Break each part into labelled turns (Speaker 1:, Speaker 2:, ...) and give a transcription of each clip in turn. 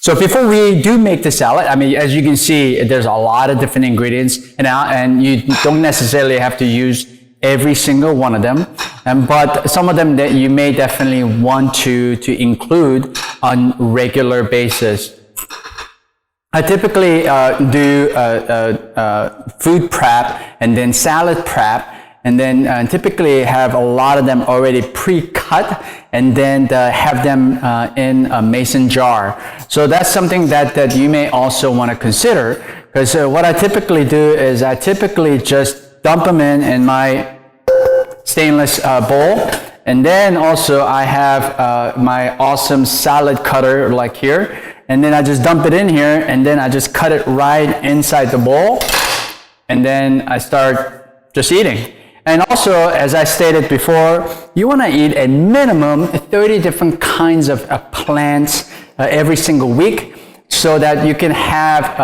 Speaker 1: So before we do make the salad, I mean, as you can see, there's a lot of different ingredients, and you don't necessarily have to use every single one of them, but some of them that you may definitely want to include on regular basis. I typically do food prep and then salad prep, and then typically have a lot of them already pre-cut, and then have them in a mason jar. So that's something that you may also want to consider, because what I typically do is I typically just dump them in my stainless bowl, and then also I have my awesome salad cutter like here, and then I just dump it in here, and then I just cut it right inside the bowl, and then I start just eating. And also, as I stated before, you want to eat a minimum 30 different kinds of plants every single week, so that you can have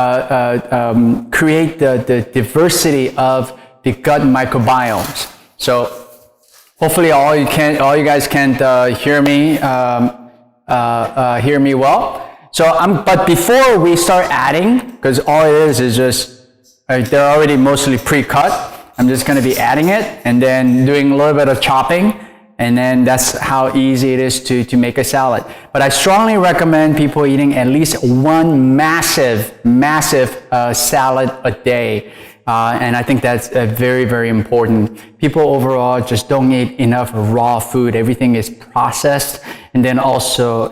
Speaker 1: create the diversity of the gut microbiomes. So hopefully all you guys can hear me well. So but before we start adding, because all it is just they're already mostly pre-cut, I'm just going to be adding it and then doing a little bit of chopping, and then that's how easy it is to make a salad. But I strongly recommend people eating at least one massive salad a day. And I think that's very, very important. People overall just don't eat enough raw food. Everything is processed. And then also,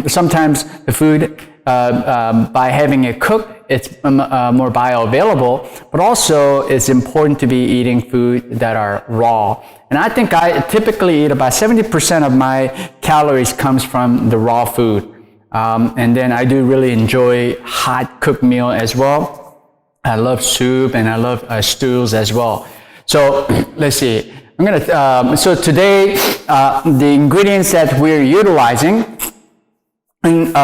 Speaker 1: sometimes the food, by having it cooked, it's more bioavailable, but also it's important to be eating food that are raw. And I think I typically eat about 70% of my calories comes from the raw food. And then I do really enjoy hot cooked meal as well. I love soup and I love stews as well. So let's see. I'm gonna. So today, the ingredients that we're utilizing. And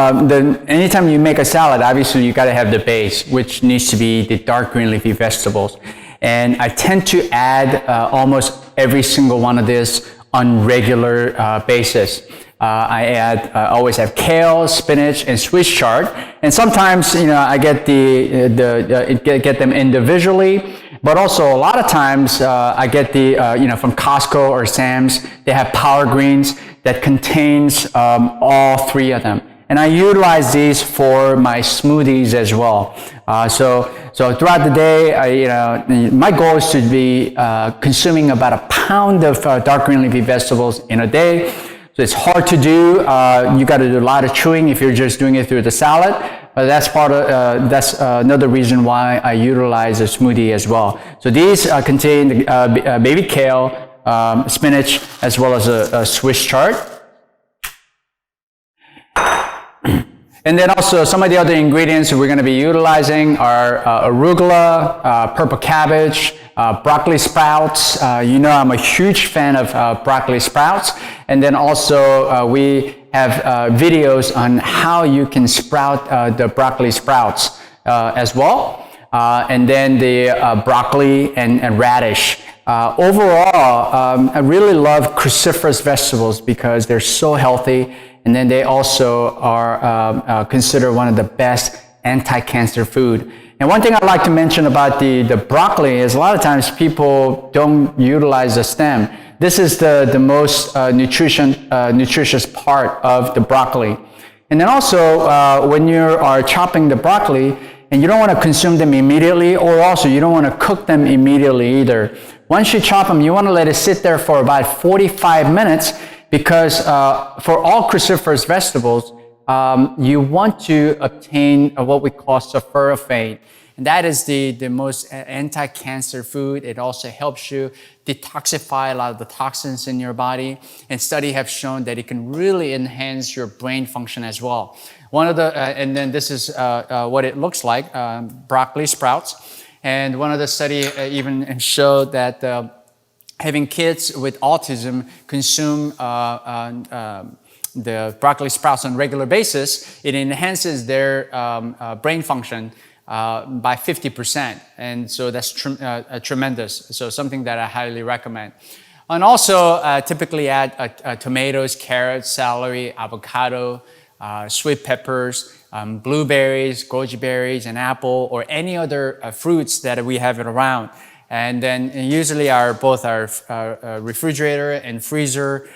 Speaker 1: anytime you make a salad, obviously you got to have the base, which needs to be the dark green leafy vegetables. And I tend to add almost every single one of this on regular basis. I always have kale, spinach, and Swiss chard. And sometimes, I get get them individually. But also a lot of times I get from Costco or Sam's, they have power greens that contains all three of them. And I utilize these for my smoothies as well. So throughout the day, my goal is to be consuming about a pound of dark green leafy vegetables in a day. So it's hard to do. You got to do a lot of chewing if you're just doing it through the salad. But that's that's another reason why I utilize a smoothie as well. So these contain baby kale, spinach, as well as a Swiss chard. And then also some of the other ingredients we're going to be utilizing are arugula, purple cabbage, broccoli sprouts. I'm a huge fan of broccoli sprouts. And then also we have videos on how you can sprout the broccoli sprouts as well. And then the broccoli and radish. Overall, I really love cruciferous vegetables because they're so healthy. And then they also are considered one of the best anti-cancer food. And one thing I'd like to mention about the broccoli is a lot of times people don't utilize the stem. This is the most nutritious part of the broccoli. And then also when you are chopping the broccoli, and you don't want to consume them immediately, or also you don't want to cook them immediately either. Once you chop them, you want to let it sit there for about 45 minutes, because for all cruciferous vegetables, you want to obtain what we call sulforaphane. And that is the most anti-cancer food. It also helps you detoxify a lot of the toxins in your body. And studies have shown that it can really enhance your brain function as well. One of the, and then this is what it looks like, broccoli sprouts. And one of the studies even showed that having kids with autism consume the broccoli sprouts on a regular basis, it enhances their brain function by 50%. And so that's tremendous. So something that I highly recommend. And also typically add tomatoes, carrots, celery, avocado, sweet peppers, blueberries, goji berries, and apple, or any other fruits that we have around. And then usually both our refrigerator and freezer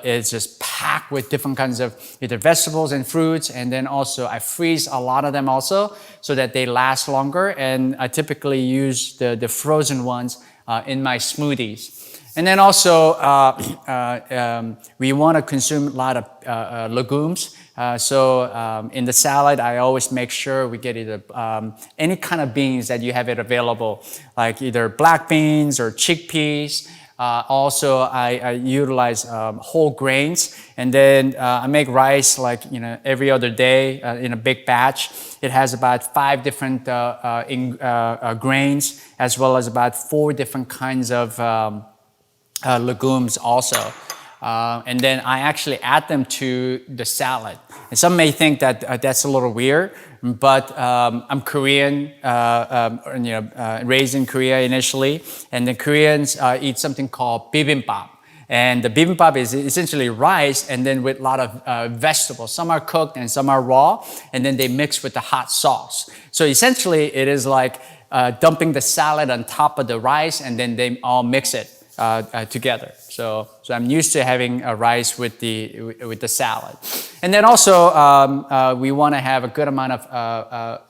Speaker 1: is just packed with different kinds of either vegetables and fruits. And then also I freeze a lot of them also so that they last longer. And I typically use the frozen ones in my smoothies. And then also we want to consume a lot of legumes. So in the salad, I always make sure we get either any kind of beans that you have it available, like either black beans or chickpeas. Also, I utilize whole grains, and then I make rice like every other day in a big batch. It has about 5 different grains, as well as about 4 different kinds of legumes also. And then I actually add them to the salad. And some may think that that's a little weird, but I'm Korean, raised in Korea initially, and the Koreans eat something called bibimbap. And the bibimbap is essentially rice and then with a lot of vegetables. Some are cooked and some are raw, and then they mix with the hot sauce. So essentially it is like dumping the salad on top of the rice, and then they all mix it together. So I'm used to having a rice with the salad. And then also we want to have a good amount of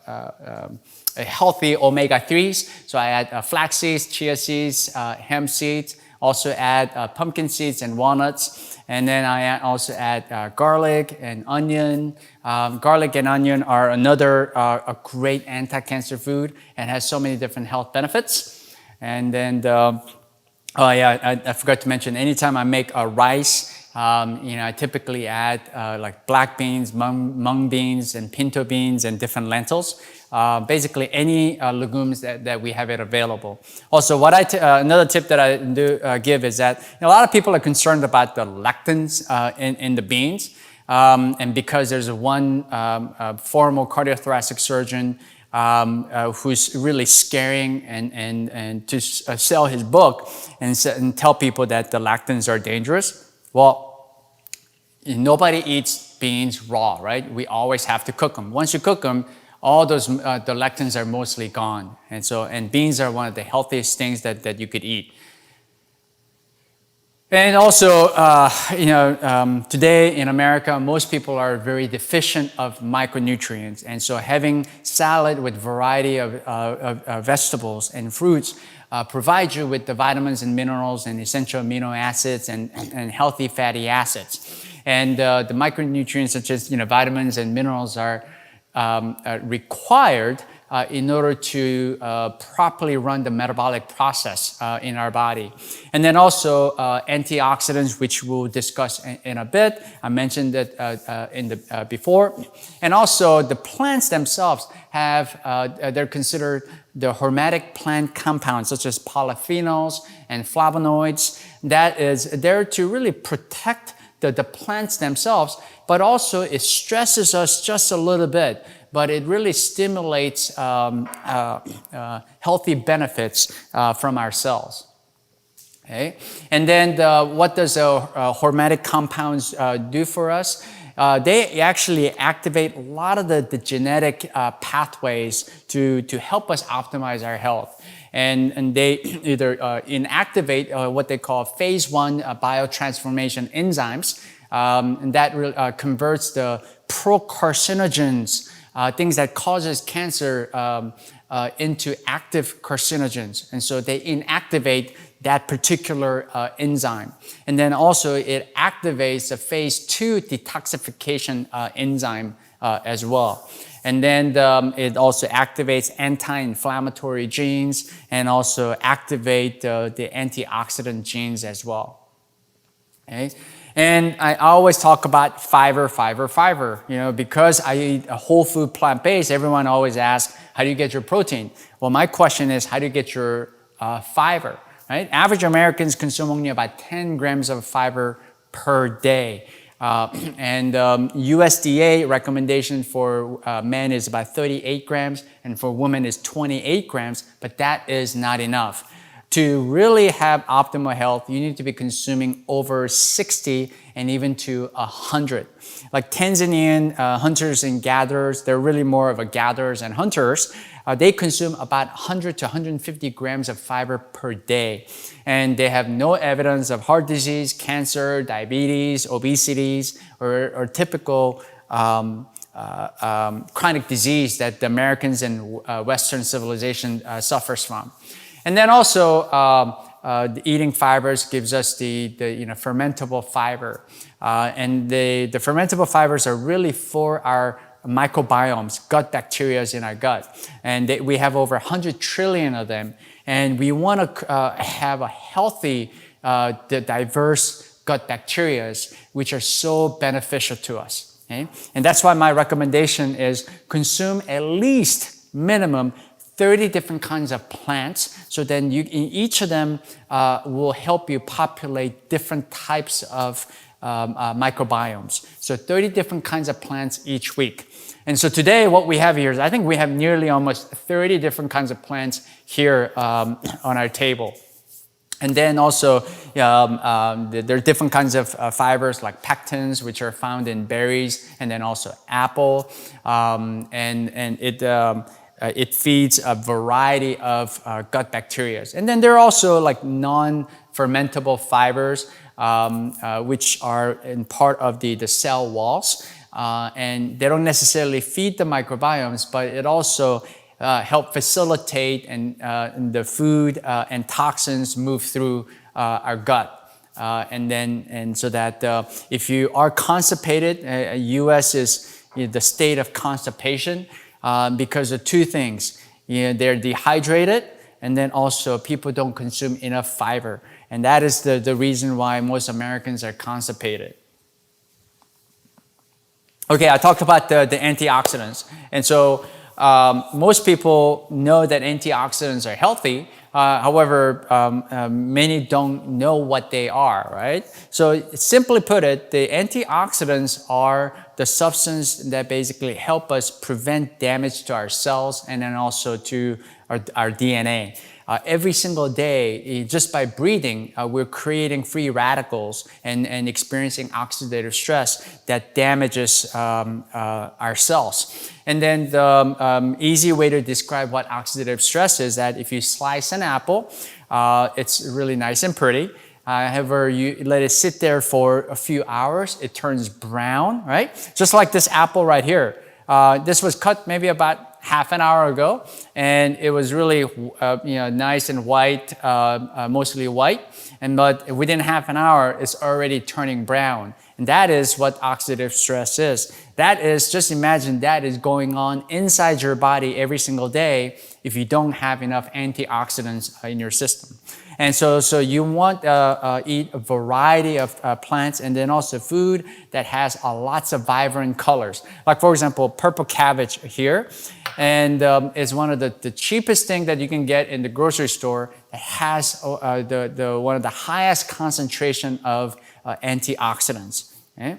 Speaker 1: healthy omega-3s. So I add flax seeds, chia seeds, hemp seeds. Also add pumpkin seeds and walnuts. And then I also add garlic and onion. Garlic and onion are another a great anti-cancer food and has so many different health benefits. And then oh yeah, I forgot to mention, anytime I make a rice, I typically add like black beans, mung beans, and pinto beans, and different lentils. Basically any legumes that we have it available. Also, another tip that I do give is that a lot of people are concerned about the lectins in the beans. And because there's one former cardiothoracic surgeon who's really scaring and to sell his book and tell people that the lectins are dangerous. Well, nobody eats beans raw, right? We always have to cook them. Once you cook them, all those the lectins are mostly gone. And beans are one of the healthiest things that you could eat. And also, today in America, most people are very deficient of micronutrients. And so having salad with variety of vegetables and fruits provides you with the vitamins and minerals and essential amino acids and healthy fatty acids. And the micronutrients such as vitamins and minerals are required in order to properly run the metabolic process in our body. And then also antioxidants, which we'll discuss in a bit. I mentioned that before. And also the plants themselves have, they're considered the aromatic plant compounds such as polyphenols and flavonoids. That is there to really protect the plants themselves, but also it stresses us just a little bit, but it really stimulates healthy benefits from our cells. Okay? And then what does aromatic compounds do for us? They actually activate a lot of the genetic pathways to help us optimize our health. And they either inactivate what they call phase 1 biotransformation enzymes, and that converts the procarcinogens, things that causes cancer, into active carcinogens. And so they inactivate that particular enzyme. And then also it activates the phase 2 detoxification enzyme as well. And then it also activates anti-inflammatory genes and also activate the antioxidant genes as well. Okay? And I always talk about fiber. Because I eat a whole food plant-based, everyone always asks, how do you get your protein? Well, my question is, how do you get your fiber? Right? Average Americans consume only about 10 grams of fiber per day. And USDA recommendation for men is about 38 grams, and for women is 28 grams, but that is not enough. to really have optimal health, you need to be consuming over 60 and even to 100. Like Tanzanian hunters and gatherers, they're really more of a gatherers and hunters. They consume about 100 to 150 grams of fiber per day. And they have no evidence of heart disease, cancer, diabetes, obesity, or typical chronic disease that the Americans and Western civilization suffers from. And then also, the eating fibers gives us the fermentable fiber. And the fermentable fibers are really for our microbiomes, gut bacteria in our gut. And we have over 100 trillion of them. And we want to have a healthy, diverse gut bacteria, which are so beneficial to us. Okay? And that's why my recommendation is consume at least minimum 30 different kinds of plants, so then in each of them will help you populate different types of microbiomes. So 30 different kinds of plants each week. And so today what we have here is, I think we have nearly almost 30 different kinds of plants here on our table. And then also, there are different kinds of fibers like pectins, which are found in berries, and then also apple. It feeds a variety of gut bacteria. And then there are also like non-fermentable fibers, which are in part of the cell walls. And they don't necessarily feed the microbiomes, but it also help facilitate and the food and toxins move through our gut. So that if you are constipated, U.S. is the state of constipation because of two things. They're dehydrated, and then also people don't consume enough fiber. And that is the reason why most Americans are constipated. Okay, I talked about the antioxidants. And so most people know that antioxidants are healthy. However, many don't know what they are, right? So simply put it, the antioxidants are the substance that basically help us prevent damage to our cells and then also to our DNA. Every single day, just by breathing, we're creating free radicals and experiencing oxidative stress that damages our cells. And then the easy way to describe what oxidative stress is that if you slice an apple, it's really nice and pretty. However, you let it sit there for a few hours, it turns brown, right? Just like this apple right here. This was cut maybe about half an hour ago, and it was really nice and white, mostly white. But within half an hour, it's already turning brown. And that is what oxidative stress is. That is, just imagine that is going on inside your body every single day if you don't have enough antioxidants in your system. And so you want to eat a variety of plants and then also food that has lots of vibrant colors. Like for example, purple cabbage here. And it's one of the cheapest thing that you can get in the grocery store that has one of the highest concentration of antioxidants. Okay?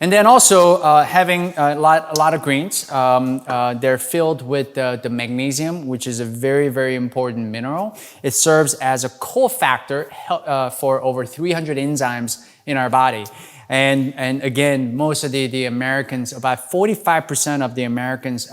Speaker 1: And then also having a lot of greens, they're filled with the magnesium, which is a very, very important mineral. It serves as a cofactor for over 300 enzymes in our body. And again, most of the Americans, about 45% of the Americans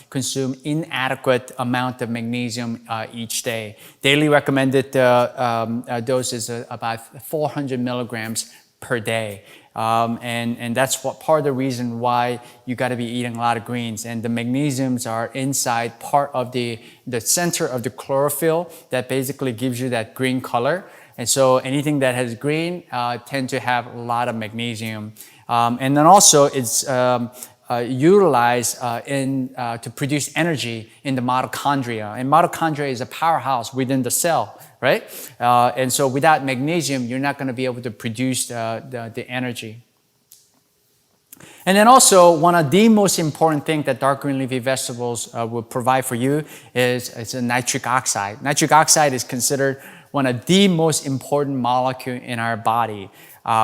Speaker 1: consume inadequate amount of magnesium each day. Daily recommended dose is about 400 milligrams per day. And that's part of the reason why you got to be eating a lot of greens. And the magnesiums are inside part of the center of the chlorophyll that basically gives you that green color. And so anything that has green tend to have a lot of magnesium. And then also it's utilized to produce energy in the mitochondria. And mitochondria is a powerhouse within the cell, right? And so without magnesium, you're not going to be able to produce the energy. And then also one of the most important things that dark green leafy vegetables will provide for you is a nitric oxide. Nitric oxide is considered one of the most important molecules in our body.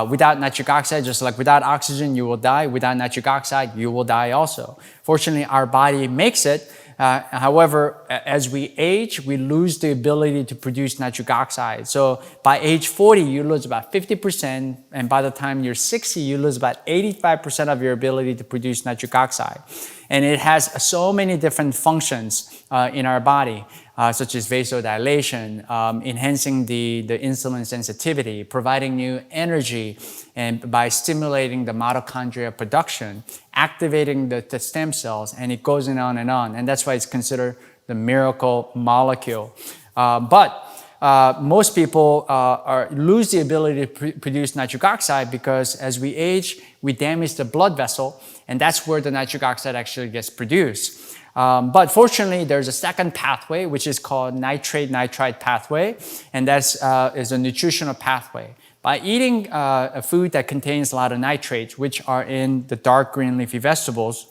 Speaker 1: Without nitric oxide, just like without oxygen, you will die. Without nitric oxide, you will die also. Fortunately, our body makes it, However, as we age, we lose the ability to produce nitric oxide. So by age 40, you lose about 50%, and by the time you're 60, you lose about 85% of your ability to produce nitric oxide. And it has so many different functions in our body, such as vasodilation, enhancing the insulin sensitivity, providing new energy, and by stimulating the mitochondria production, activating the stem cells, and it goes on and on. And that's why it's considered the miracle molecule. But most people lose the ability to produce nitric oxide because as we age, we damage the blood vessel, and that's where the nitric oxide actually gets produced. But fortunately, there's a second pathway, which is called nitrate-nitrite pathway, and that is a nutritional pathway. By eating a food that contains a lot of nitrates, which are in the dark green leafy vegetables,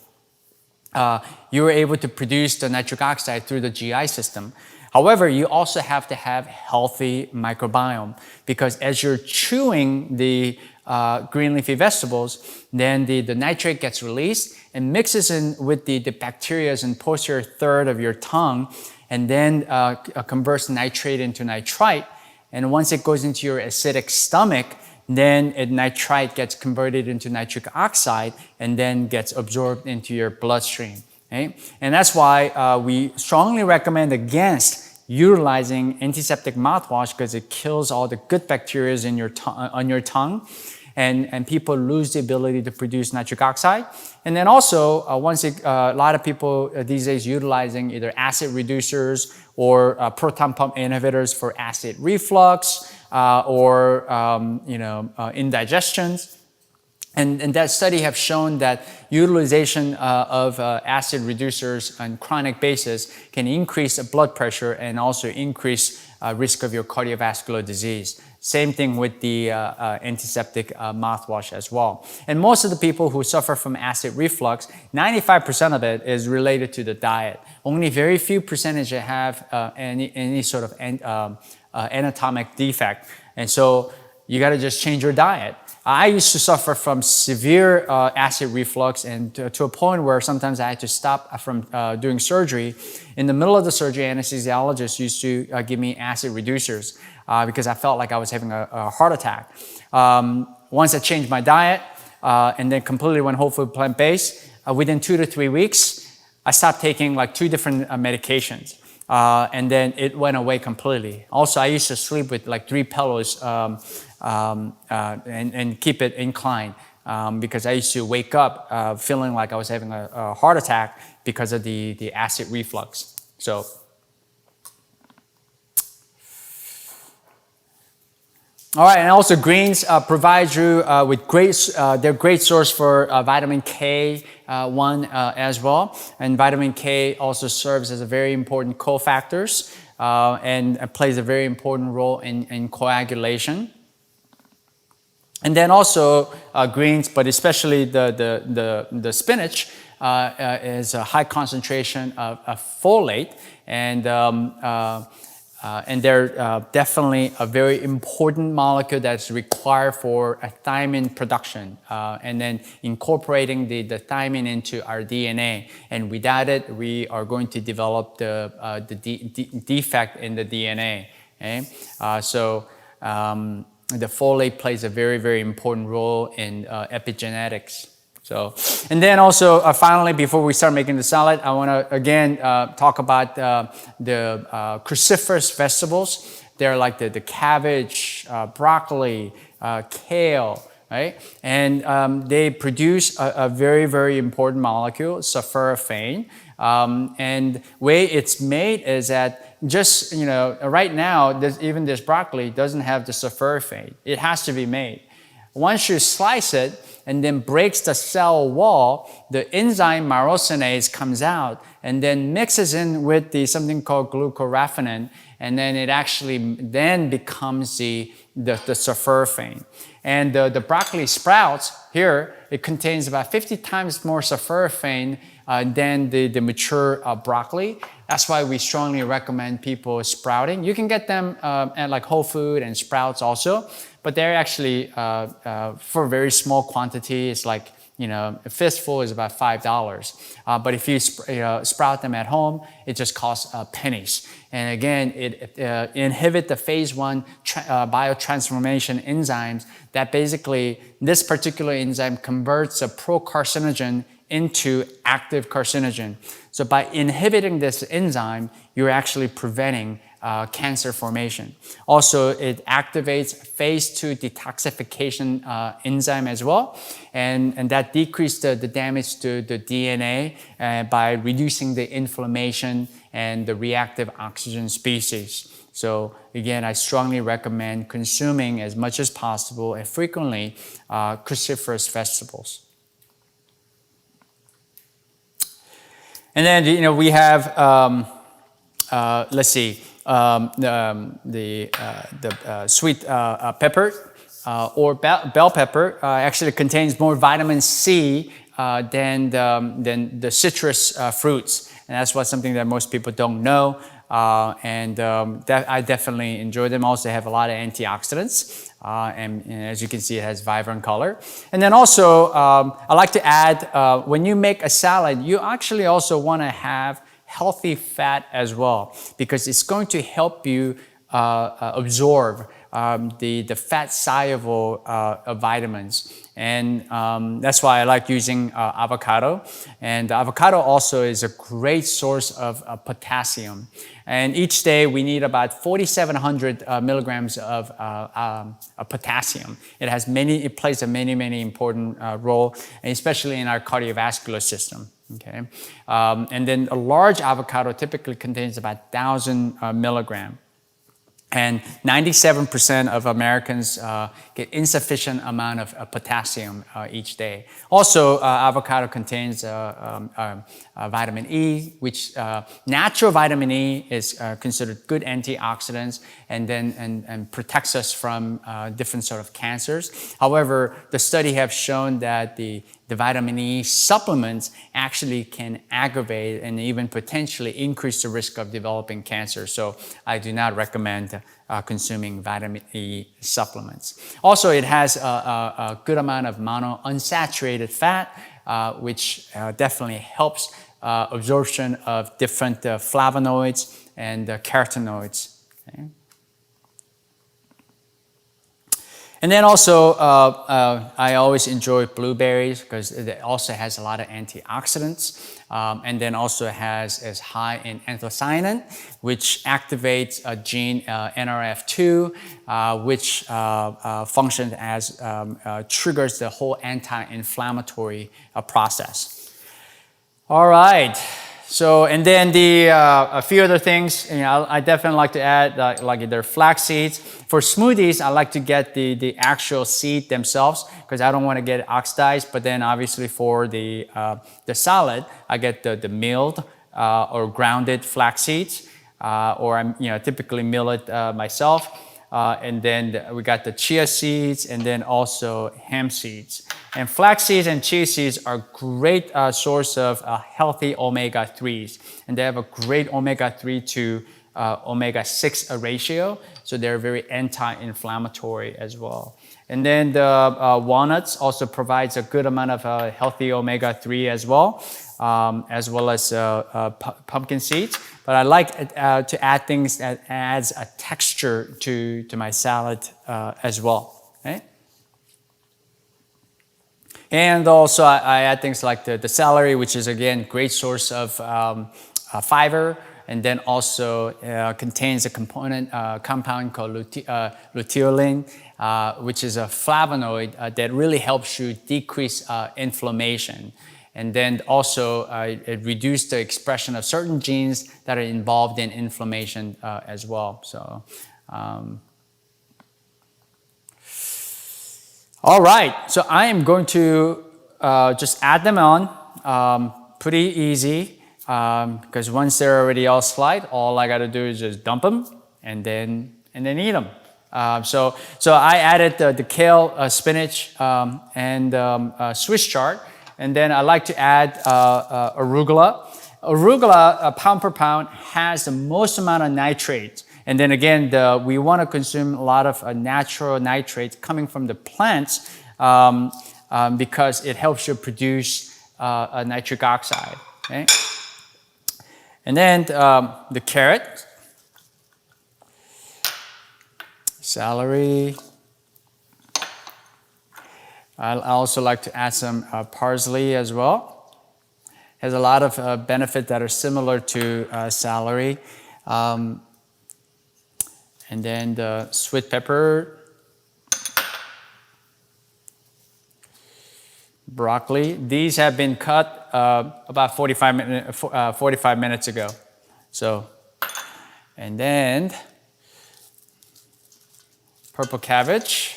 Speaker 1: you are able to produce the nitric oxide through the GI system. However, you also have to have healthy microbiome because as you're chewing the green leafy vegetables, then the nitrate gets released and mixes in with the bacteria in posterior third of your tongue and then converts nitrate into nitrite. And once it goes into your acidic stomach, then nitrite gets converted into nitric oxide and then gets absorbed into your bloodstream. Okay? And that's why we strongly recommend against utilizing antiseptic mouthwash because it kills all the good bacteria in your on your tongue. And people lose the ability to produce nitric oxide. And then also, a lot of people these days utilizing either acid reducers or proton pump inhibitors for acid reflux or indigestions. And that study have shown that utilization of acid reducers on chronic basis can increase blood pressure and also increase risk of your cardiovascular disease. Same thing with the antiseptic mouthwash as well. And most of the people who suffer from acid reflux, 95% of it is related to the diet. Only very few percentage have any sort of anatomic defect. And so you got to just change your diet. I used to suffer from severe acid reflux and to a point where sometimes I had to stop from doing surgery. In the middle of the surgery, anesthesiologists used to give me acid reducers because I felt like I was having a heart attack. Once I changed my diet and then completely went whole food plant-based, within 2 to 3 weeks, I stopped taking like 2 different medications. And then it went away completely. Also, I used to sleep with like 3 pillows and keep it inclined because I used to wake up feeling like I was having a heart attack because of the acid reflux. So, all right, and also greens provide you with they're great source for vitamin K1 as well. And vitamin K also serves as a very important cofactors and plays a very important role in coagulation. And then also greens, but especially the spinach is a high concentration of folate, and they're definitely a very important molecule that's required for a thiamine production, and then incorporating the thiamine into our DNA. And without it, we are going to develop the defect in the DNA. Okay? The folate plays a very, very important role in epigenetics. So, and then also finally, before we start making the salad, I want to again talk about the cruciferous vegetables. They're like the cabbage, broccoli, kale, right? And they produce a very, very important molecule, sulforaphane. And way it's made is that just, right now, even this broccoli doesn't have the sulforaphane. It has to be made. Once you slice it and then breaks the cell wall, the enzyme myrosinase comes out and then mixes in with something called glucoraphanin, and then it actually then becomes the sulforaphane. And the broccoli sprouts here, it contains about 50 times more sulforaphane than the mature broccoli. That's why we strongly recommend people sprouting. You can get them at like Whole Food and Sprouts also, but they're actually for a very small quantity. It's like a fistful is about $5. But if you sprout them at home, it just costs pennies. And again, it inhibits the phase 1 biotransformation enzymes that basically, this particular enzyme converts a pro-carcinogen into active carcinogen. So by inhibiting this enzyme, you're actually preventing cancer formation. Also, it activates phase 2 detoxification enzyme as well, and that decreases the damage to the DNA by reducing the inflammation and the reactive oxygen species. So again, I strongly recommend consuming as much as possible and frequently cruciferous vegetables. And then we have let's see. The sweet pepper or bell pepper actually contains more vitamin C than the citrus fruits, and that's something that most people don't know. That I definitely enjoy them. Also have a lot of antioxidants, and as you can see, it has vibrant color. And then also, I like to add when you make a salad, you actually also want to have healthy fat as well, because it's going to help you absorb the fat soluble vitamins. And that's why I like using avocado. And avocado also is a great source of potassium. And each day we need about 4,700 milligrams of potassium. It plays a many important role, and especially in our cardiovascular system. Okay, and then a large avocado typically contains about 1,000 milligrams. And 97% of Americans get insufficient amount of potassium each day. Also, avocado contains vitamin E, which natural vitamin E is considered good antioxidants and protects us from different sort of cancers. However, the study have shown that the vitamin E supplements actually can aggravate and even potentially increase the risk of developing cancer. So I do not recommend consuming vitamin E supplements. Also, it has a good amount of monounsaturated fat, which definitely helps absorption of different flavonoids and carotenoids. Okay. And then also, I always enjoy blueberries because it also has a lot of antioxidants, and then also is high in anthocyanin, which activates a gene NRF2, which functions as triggers the whole anti-inflammatory process. All right. So, and then a few other things, I definitely like to add, like either flax seeds. For smoothies, I like to get the actual seed themselves because I don't want to get it oxidized. But then obviously for the salad, I get the milled or grounded flax seeds, or I typically mill it myself. And then we got the chia seeds and then also hemp seeds. And flax seeds and chia seeds are great source of healthy omega-3s. And they have a great omega-3 to omega-6 ratio. So they're very anti-inflammatory as well. And then the walnuts also provides a good amount of healthy omega-3 as well as pumpkin seeds. But I like to add things that adds a texture to my salad as well. Okay? And also I add things like the celery, which is again great source of fiber, and then also contains a compound called luteolin, which is a flavonoid that really helps you decrease inflammation. And then also it reduces the expression of certain genes that are involved in inflammation as well. So, all right, so I am going to just add them on, pretty easy, because once they're already all slide, all I gotta do is just dump them and then eat them. So I added the kale, spinach, and Swiss chard. And then I like to add arugula. Arugula, pound per pound, has the most amount of nitrates. And then again, we want to consume a lot of natural nitrates coming from the plants. because it helps you produce a nitric oxide. Okay? And then the carrot, celery. I also like to add some parsley as well. Has a lot of benefits that are similar to celery. And then the sweet pepper, broccoli. These have been cut about 45 minutes ago. So, and then purple cabbage.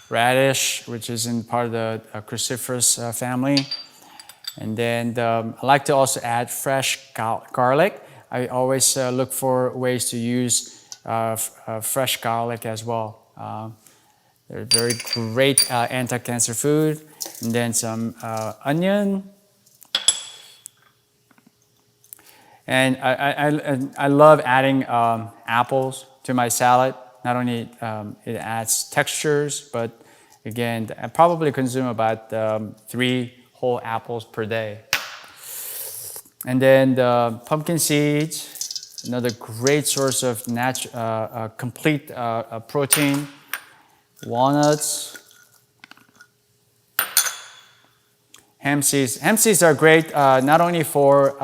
Speaker 1: Radish, which is in part of the cruciferous family. And then I like to also add fresh garlic. I always look for ways to use fresh garlic as well. They're very great anti-cancer food. And then some onion. And I love adding apples to my salad. Not only it adds textures, but again, I probably consume about 3 whole apples per day. And then the pumpkin seeds, another great source of complete protein. Walnuts. Hemp seeds. Hemp seeds are great not only for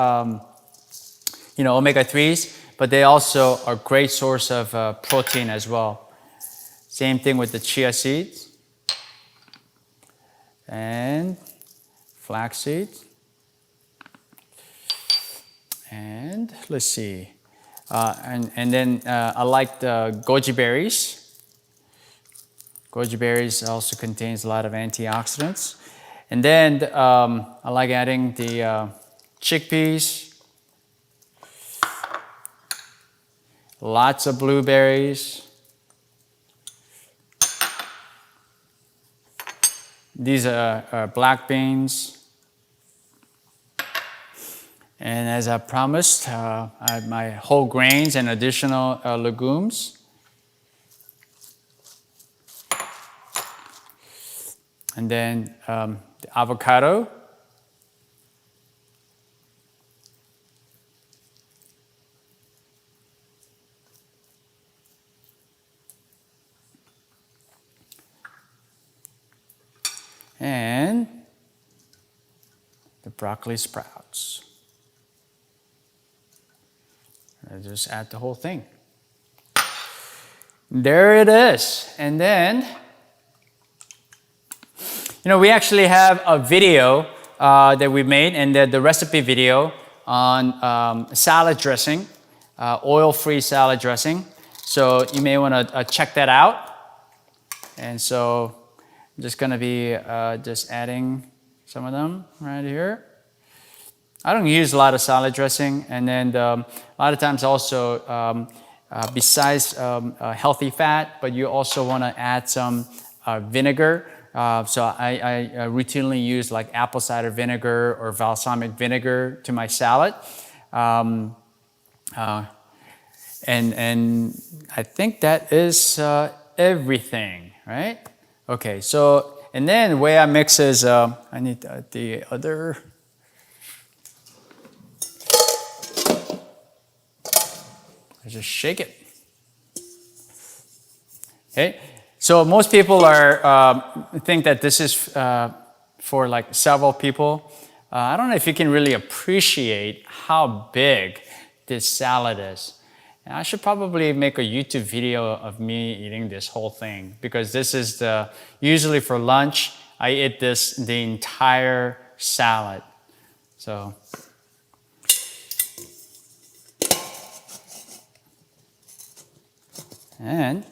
Speaker 1: omega-3s, but they also are a great source of protein as well. Same thing with the chia seeds and flax seeds. And let's see. And then I like the goji berries. Goji berries also contains a lot of antioxidants. And then I like adding the chickpeas. Lots of blueberries. These are black beans. And as I promised, I have my whole grains and additional legumes. And then the avocado. And the broccoli sprouts. I just add the whole thing. There it is. And then, we actually have a video that we made, and the recipe video on salad dressing, oil-free salad dressing. So you may want to check that out. And so I'm just going to be just adding some of them right here. I don't use a lot of salad dressing. And then a lot of times also, besides healthy fat, but you also want to add some vinegar. So I routinely use like apple cider vinegar or balsamic vinegar to my salad. And I think that is everything, right? Okay, so, and then the way I mix is, I need the other. I just shake it. Okay, so most people think that this is for like several people. I don't know if you can really appreciate how big this salad is. And I should probably make a YouTube video of me eating this whole thing, because this is usually for lunch, I eat the entire salad. So. And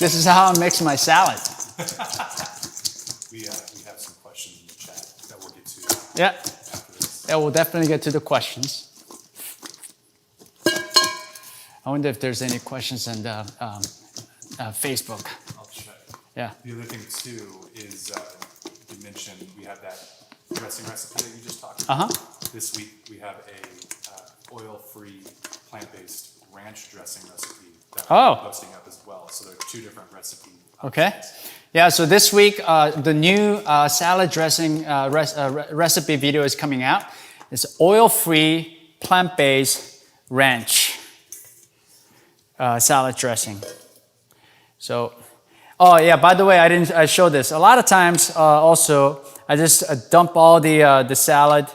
Speaker 1: this is how I mix my salad.
Speaker 2: We have some questions in the chat that we'll get to.
Speaker 1: Yeah.
Speaker 2: After this.
Speaker 1: Yeah, we'll definitely get to the questions. I wonder if there's any questions on Facebook.
Speaker 2: I'll check.
Speaker 1: Yeah.
Speaker 2: The other thing too is you mentioned we have that dressing recipe that you just talked about.
Speaker 1: Uh-huh.
Speaker 2: This week we have a oil-free, plant-based ranch dressing recipe that
Speaker 1: Oh.
Speaker 2: we're posting up as well. So there are 2 different recipe
Speaker 1: Okay.
Speaker 2: options.
Speaker 1: Yeah, so this week, the new salad dressing recipe video is coming out. It's oil-free, plant-based ranch salad dressing. So, oh yeah, by the way, I show this. A lot of times also, I just dump all the salad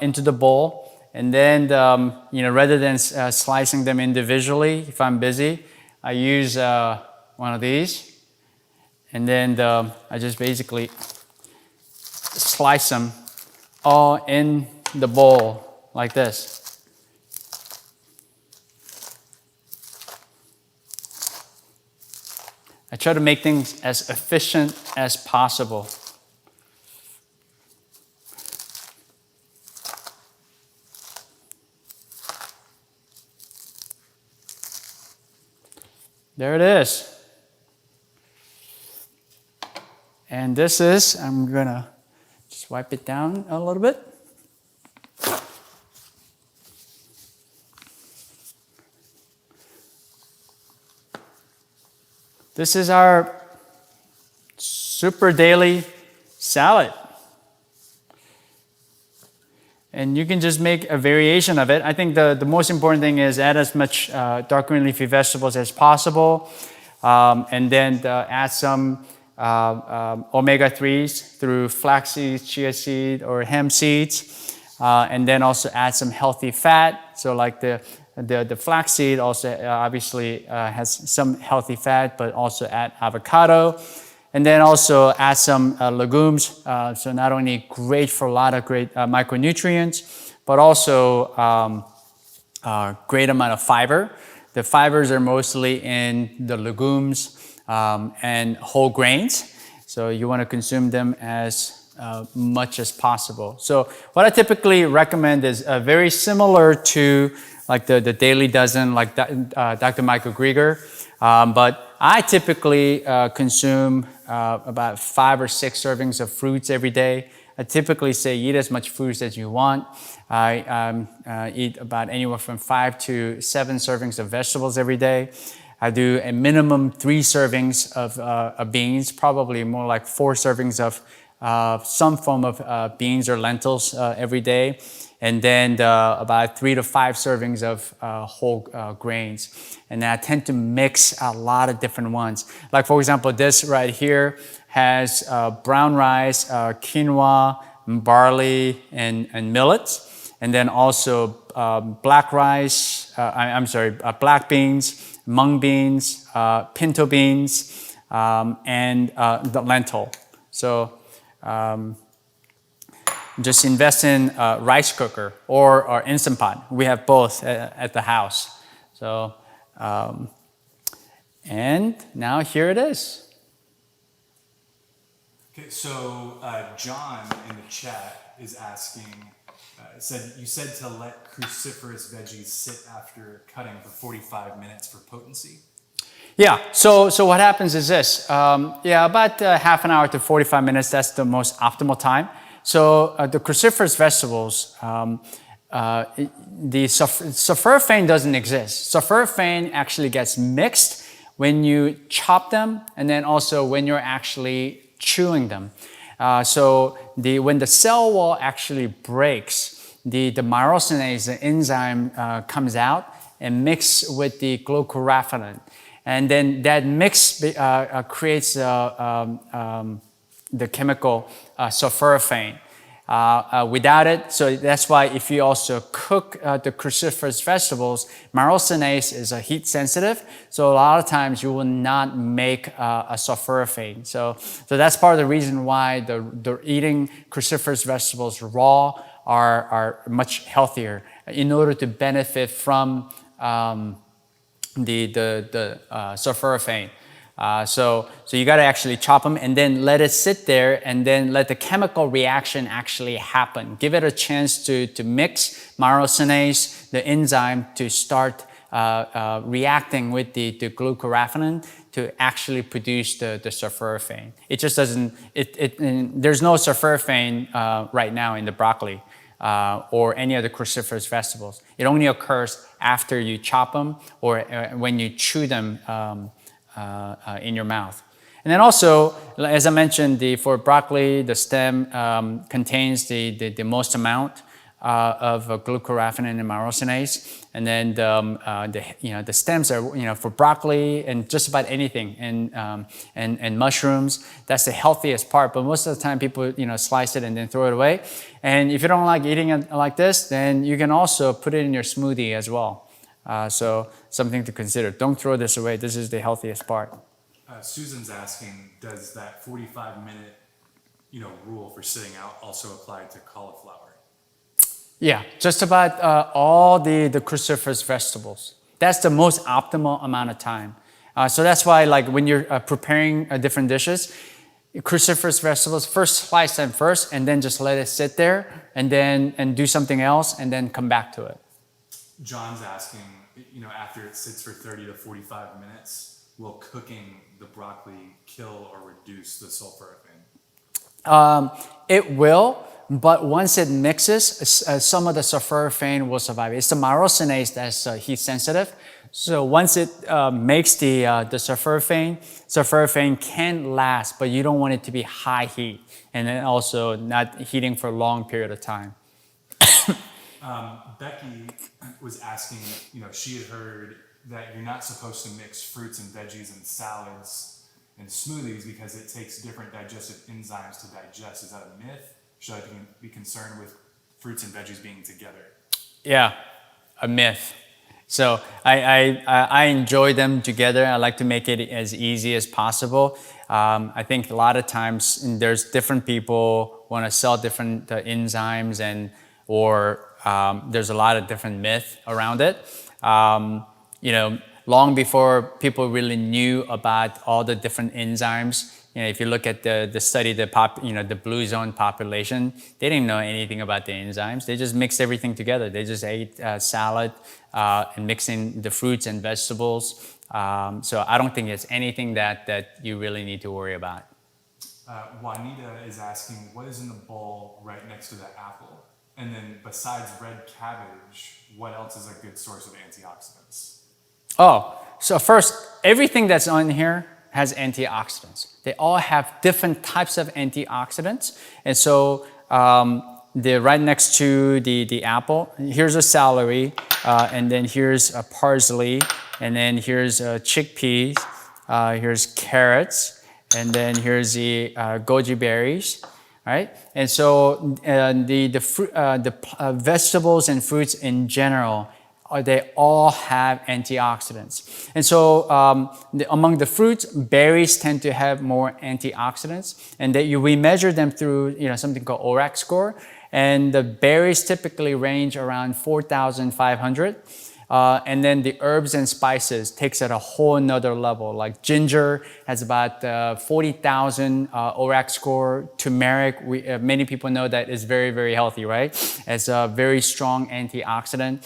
Speaker 1: into the bowl. And then, rather than slicing them individually, if I'm busy, I use one of these. And then I just basically slice them all in the bowl like this. I try to make things as efficient as possible. There it is. And this is, I'm gonna just wipe it down a little bit. This is our super daily salad. And you can just make a variation of it. I think the most important thing is add as much dark green leafy vegetables as possible. And then add some omega-3s through flax seeds, chia seed, or hemp seeds. And then also add some healthy fat. So like the flax seed also obviously has some healthy fat, but also add avocado. And then also add some legumes. So not only great for a lot of great micronutrients, but also great amount of fiber. The fibers are mostly in the legumes and whole grains. So you want to consume them as much as possible. So what I typically recommend is very similar to like the Daily Dozen, like Dr. Michael Greger. But I typically consume about 5 or 6 servings of fruits every day. I typically say eat as much fruits as you want. I eat about anywhere from 5 to 7 servings of vegetables every day. I do a minimum 3 servings of beans, probably more like 4 servings of some form of beans or lentils every day. And then about 3 to 5 servings of whole grains. And I tend to mix a lot of different ones. Like for example, this right here has brown rice, quinoa, barley, and millet. And then also black rice, black beans, mung beans, pinto beans, and the lentil. So just invest in a rice cooker or Instant Pot. We have both at the house. So, and now here it is.
Speaker 2: Okay, so John in the chat is asking, you said to let cruciferous veggies sit after cutting for 45 minutes for potency?
Speaker 1: Yeah, so what happens is this. About half an hour to 45 minutes, that's the most optimal time. So the cruciferous vegetables, the sulforaphane doesn't exist. Sulforaphane actually gets mixed when you chop them and then also when you're actually chewing them. So when the cell wall actually breaks, the myrosinase, the enzyme comes out and mixes with the glucoraphanin. And then that mix creates the chemical sulforaphane. Without it, so that's why if you also cook the cruciferous vegetables, myrosinase is a heat sensitive, so a lot of times you will not make a sulforaphane. So that's part of the reason why the eating cruciferous vegetables raw are much healthier in order to benefit from the sulforaphane. So you got to actually chop them and then let it sit there and then let the chemical reaction actually happen. Give it a chance to mix myrosinase, the enzyme, to start reacting with the glucoraphanin to actually produce the sulforaphane. It just doesn't, there's no sulforaphane right now in the broccoli. or any other cruciferous vegetables. It only occurs after you chop them or when you chew them in your mouth. And then also, as I mentioned, for broccoli, the stem contains the most amount of glucoraphanin and myrosinase. And then the stems are, for broccoli and just about anything, and mushrooms, that's the healthiest part. But most of the time people, slice it and then throw it away. And if you don't like eating it like this, then you can also put it in your smoothie as well. So something to consider. Don't throw this away. This is the healthiest part.
Speaker 2: Susan's asking, does that 45-minute, rule for sitting out also apply to cauliflower?
Speaker 1: Yeah, just about all the cruciferous vegetables. That's the most optimal amount of time. So that's why, like, when you're preparing different dishes, cruciferous vegetables, first slice them first, and then just let it sit there, and do something else, and then come back to it.
Speaker 2: John's asking, after it sits for 30 to 45 minutes, will cooking the broccoli kill or reduce the sulforaphane?
Speaker 1: It will. But once it mixes, some of the sulforaphane will survive. It's the myrosinase that's heat sensitive. So once it makes the sulforaphane can last, but you don't want it to be high heat, and then also not heating for a long period of time.
Speaker 2: Becky was asking, she had heard that you're not supposed to mix fruits and veggies and salads and smoothies because it takes different digestive enzymes to digest. Is that a myth? Should I be concerned with fruits and veggies being together? Yeah, a myth. So I enjoy them together. I like to make it as easy as possible. I think a lot of times there's different people want to sell different enzymes or there's a lot of different myths around it. Long before people really knew about all the different enzymes. If you look at the study, the blue zone population, they didn't know anything about the enzymes. They just mixed everything together. They just ate salad and mixing the fruits and vegetables. So I don't think it's anything that you really need to worry about. Juanita is asking, what is in the bowl right next to the apple? And then besides red cabbage, what else is a good source of antioxidants? Oh, so first, everything that's on here has antioxidants. They all have different types of antioxidants. And so they're right next to the apple. Here's a celery, and then here's a parsley, and then here's chickpeas, here's carrots, and then here's the goji berries, right? And so the vegetables and fruits in general, they all have antioxidants. And so among the fruits, berries tend to have more antioxidants. And we measure them through something called ORAC score. And the berries typically range around 4,500. And then the herbs and spices takes it a whole nother level. Like ginger has about 40,000 ORAC score. Turmeric, many people know that is very, very healthy, right? It's a very strong antioxidant.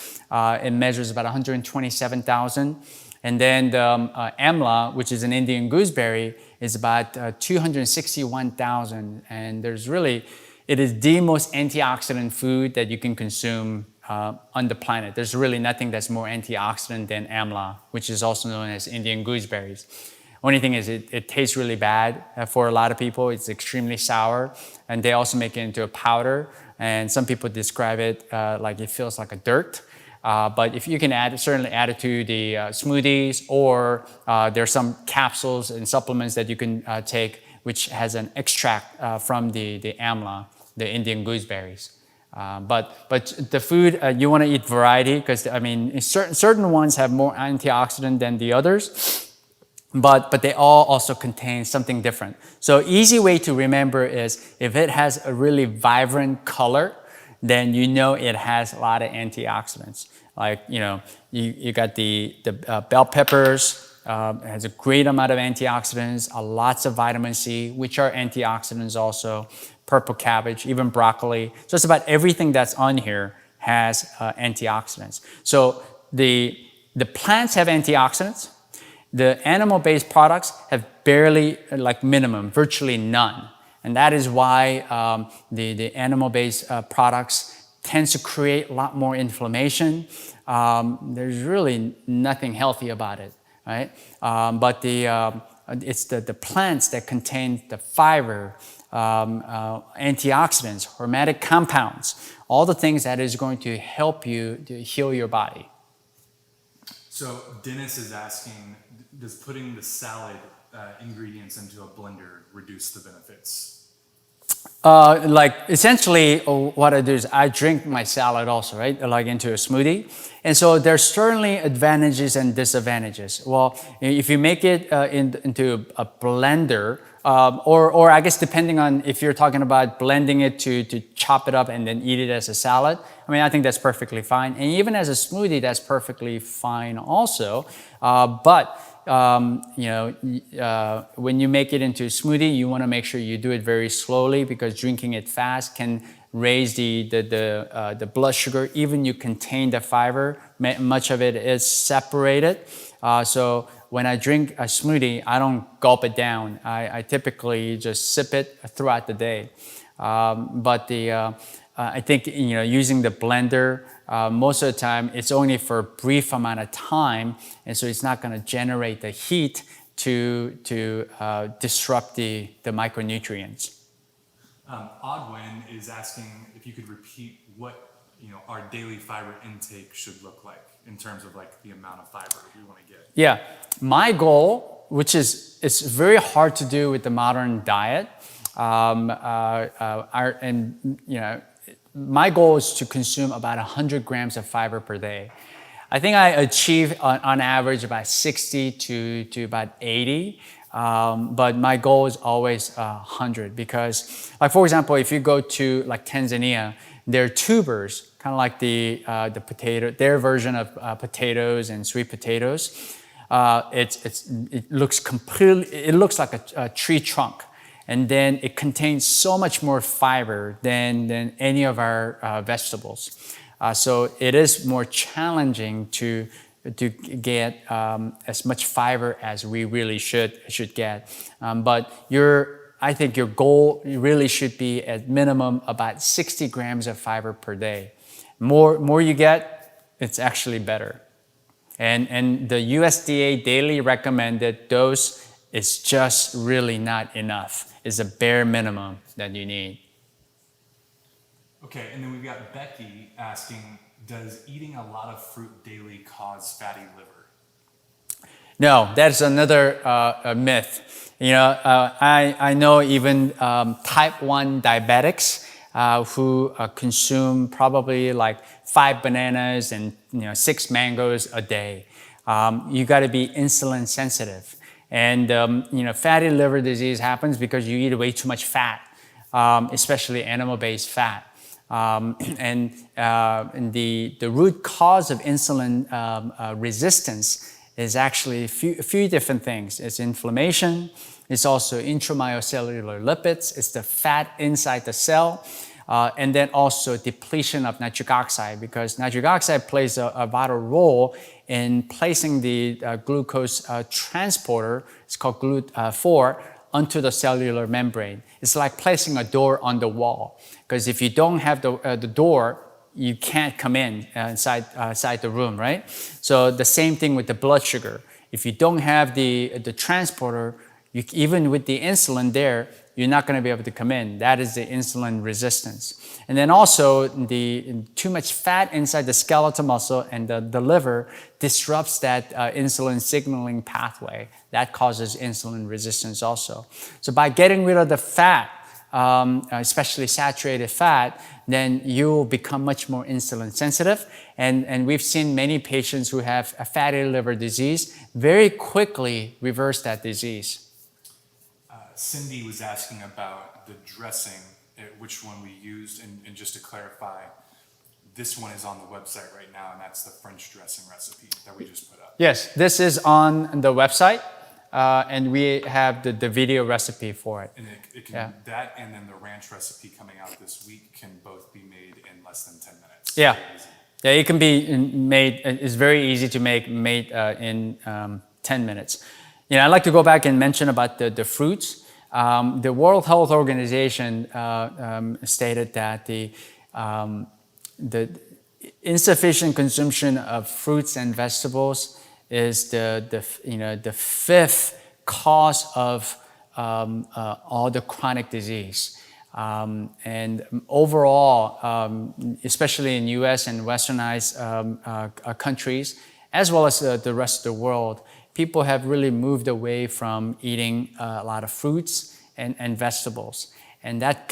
Speaker 2: It measures about 127,000. And then the Amla, which is an Indian gooseberry, is about 261,000. And it is the most antioxidant food that you can consume on the planet. There's really nothing that's more antioxidant than Amla, which is also known as Indian gooseberries. Only thing is it tastes really bad for a lot of people. It's extremely sour, and they also make it into a powder. And some people describe it like it feels like a dirt. But if you can certainly add it to the smoothies, or there's some capsules and supplements that you can take, which has an extract from the Amla, the Indian gooseberries. But the food, you want to eat variety, because certain ones have more antioxidant than the others, but they all also contain something different. So easy way to remember is if it has a really vibrant color, then it has a lot of antioxidants. Like you got the bell peppers. It has a great amount of antioxidants, lots of vitamin C, which are antioxidants also. Purple cabbage, even broccoli. Just about everything that's on here has antioxidants. So the plants have antioxidants. The animal-based products have barely, minimum, virtually none. And that is why the animal-based products tends to create a lot more inflammation. There's really nothing healthy about it, right? But it's the plants that contain the fiber, antioxidants, aromatic compounds, all the things that is going to help you to heal your body.
Speaker 3: So Dennis is asking, does putting the salad ingredients into a blender reduce the benefits?
Speaker 2: Like essentially what I do is I drink my salad also, right? Like into a smoothie. And so there's certainly advantages and disadvantages. Well, if you make it into a blender, or I guess depending on if you're talking about blending it to chop it up and then eat it as a salad, I mean, I think that's perfectly fine. And even as a smoothie, that's perfectly fine also. When you make it into a smoothie, you want to make sure you do it very slowly because drinking it fast can raise the blood sugar. Even you contain the fiber, much of it is separated. So when I drink a smoothie, I don't gulp it down. I typically just sip it throughout the day. I think using the blender, most of the time it's only for a brief amount of time, and so it's not going to generate the heat to disrupt the micronutrients.
Speaker 3: Odwin is asking if you could repeat what our daily fiber intake should look like in terms of like the amount of fiber we want to get.
Speaker 2: Yeah, my goal, which is it's very hard to do with the modern diet, my goal is to consume about 100 grams of fiber per day. I think I achieve on average about 60 to about 80. But my goal is always 100 because, like for example, if you go to like Tanzania, their tubers, kind of like the potato, their version of potatoes and sweet potatoes, it looks like a tree trunk. And then it contains so much more fiber than any of our vegetables. So it is more challenging to get as much fiber as we really should get. But I think your goal really should be at minimum about 60 grams of fiber per day. More you get, it's actually better. And the USDA daily recommended dose is just really not enough. It's a bare minimum that you need.
Speaker 3: Okay, and then we've got Becky asking, does eating a lot of fruit daily cause fatty liver?
Speaker 2: No, that's another myth. I know even type 1 diabetics who consume probably like 5 bananas and 6 mangoes a day. You got to be insulin sensitive. And fatty liver disease happens because you eat way too much fat, especially animal-based fat. And the root cause of insulin resistance is actually a few different things. It's inflammation. It's also intramyocellular lipids. It's the fat inside the cell. And then also depletion of nitric oxide, because nitric oxide plays a vital role in placing the glucose transporter, it's called GLUT4, onto the cellular membrane. It's like placing a door on the wall, because if you don't have the door, you can't come inside the room, right? So the same thing with the blood sugar. If you don't have the transporter, even with the insulin there, you're not going to be able to come in. That is the insulin resistance. And then also too much fat inside the skeletal muscle and the liver disrupts that insulin signaling pathway. That causes insulin resistance also. So by getting rid of the fat, especially saturated fat, then you will become much more insulin sensitive. And we've seen many patients who have a fatty liver disease very quickly reverse that disease.
Speaker 3: Cindy was asking about the dressing, which one we used, and just to clarify, this one is on the website right now, and that's the French dressing recipe that we just put up.
Speaker 2: Yes, this is on the website, and we have the video recipe for it.
Speaker 3: And that and then the ranch recipe coming out this week can both be made in less than 10 minutes.
Speaker 2: Yeah, it can be made. It's very easy to made in 10 minutes. I'd like to go back and mention about the fruits. The World Health Organization stated that the insufficient consumption of fruits and vegetables is the fifth cause of all the chronic disease. And overall, especially in U.S. and westernized countries, as well as the rest of the world, people have really moved away from eating a lot of fruits and vegetables. And that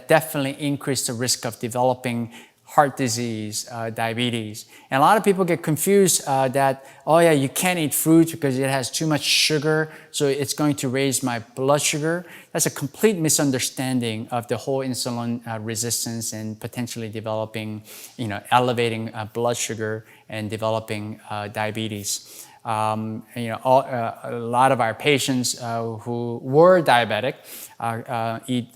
Speaker 2: definitely increased the risk of developing heart disease, diabetes. And a lot of people get confused that, oh yeah, you can't eat fruit because it has too much sugar, so it's going to raise my blood sugar. That's a complete misunderstanding of the whole insulin resistance and potentially developing, elevating blood sugar and developing diabetes. A lot of our patients who were diabetic eat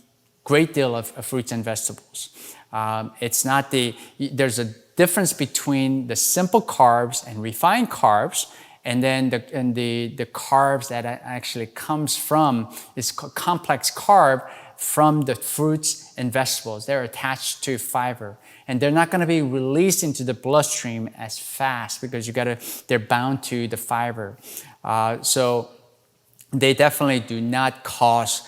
Speaker 2: great deal of fruits and vegetables. There's a difference between the simple carbs and refined carbs, and then the carbs that actually comes from this complex carb from the fruits and vegetables. They're attached to fiber, and they're not going to be released into the bloodstream as fast because they're bound to the fiber. So they definitely do not cause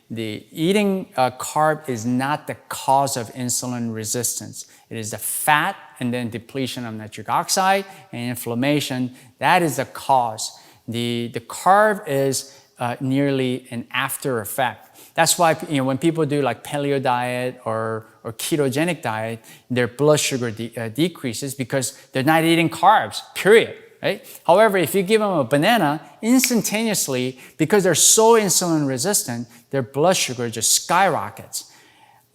Speaker 2: the eating carb is not the cause of insulin resistance. It is the fat and then depletion of nitric oxide and inflammation. That is the cause. The carb is nearly an after effect. That's why when people do like paleo diet or ketogenic diet, their blood sugar decreases because they're not eating carbs, period. Right? However, if you give them a banana, instantaneously, because they're so insulin resistant, their blood sugar just skyrockets.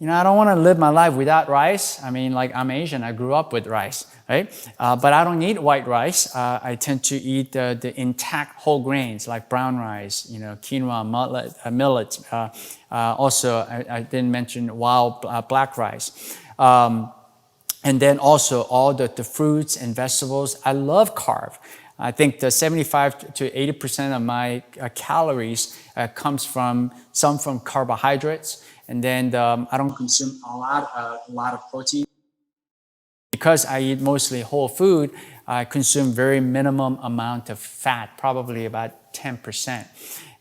Speaker 2: I don't want to live my life without rice. I mean, like, I'm Asian, I grew up with rice, right? But I don't eat white rice. I tend to eat the intact whole grains like brown rice, quinoa, millet. Also, I didn't mention wild black rice. And then also all the fruits and vegetables. I love carb. I think the 75 to 80% of my calories comes from carbohydrates. And then I don't consume a lot of protein. Because I eat mostly whole food, I consume very minimum amount of fat, probably about 10%.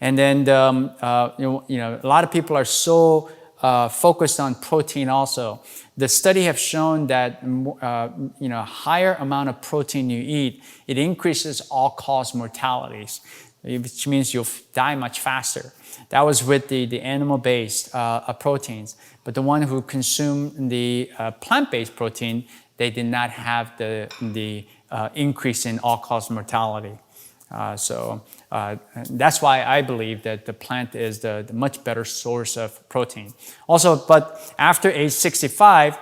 Speaker 2: And then a lot of people are so focused on protein also. The study have shown that higher amount of protein you eat, it increases all-cause mortalities, which means you'll die much faster. That was with the animal-based proteins. But the one who consume the plant-based protein, they did not have the increase in all-cause mortality. So that's why I believe that the plant is the much better source of protein. Also, but after age 65,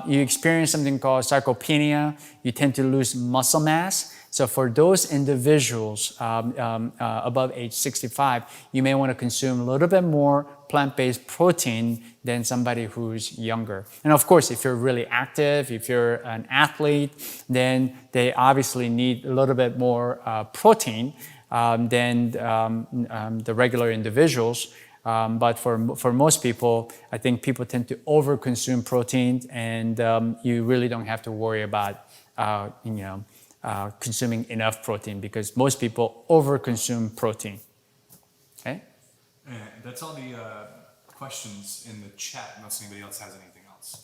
Speaker 2: you experience something called sarcopenia. You tend to lose muscle mass. So for those individuals above age 65, you may want to consume a little bit more plant-based protein than somebody who's younger. And of course, if you're really active, if you're an athlete, then they obviously need a little bit more protein than the regular individuals. But for most people, I think people tend to overconsume protein, and you really don't have to worry about consuming enough protein, because most people overconsume protein. Okay?
Speaker 3: That's all the questions in the chat, unless anybody else has anything else.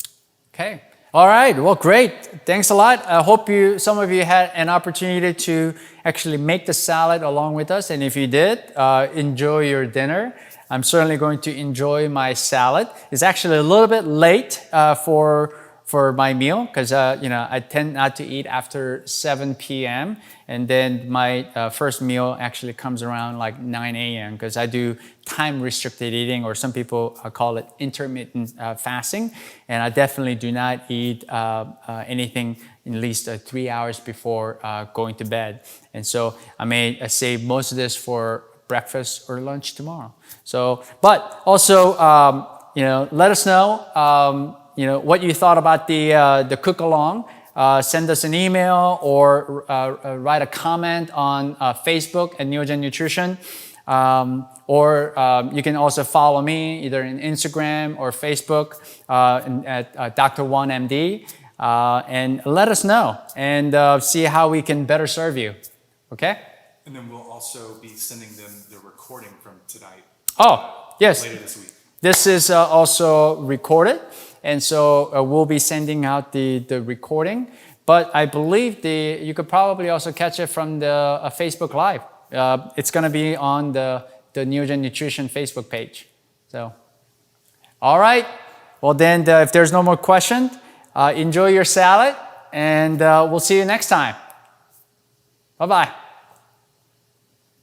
Speaker 2: Okay. All right. Well, great. Thanks a lot. I hope some of you had an opportunity to actually make the salad along with us. And if you did, enjoy your dinner. I'm certainly going to enjoy my salad. It's actually a little bit late for my meal, because I tend not to eat after 7 p.m. and then my first meal actually comes around like 9 a.m. because I do time restricted eating, or some people call it intermittent fasting, and I definitely do not eat anything at least 3 hours before going to bed. And so I may save most of this for breakfast or lunch tomorrow. So, but also let us know what you thought about the cook along. Send us an email or write a comment on Facebook at Neogen Nutrition. Or you can also follow me either in Instagram or Facebook at Dr. 1MD, and let us know and see how we can better serve you. Okay?
Speaker 3: And then we'll also be sending them the recording from tonight.
Speaker 2: Oh, yes.
Speaker 3: Later this week.
Speaker 2: This is also recorded, and so we'll be sending out the recording. But I believe you could probably also catch it from the Facebook Live. It's going to be on the Neogen Nutrition Facebook page. So, all right. Well, then, if there's no more questions, enjoy your salad, and we'll see you next time. Bye-bye.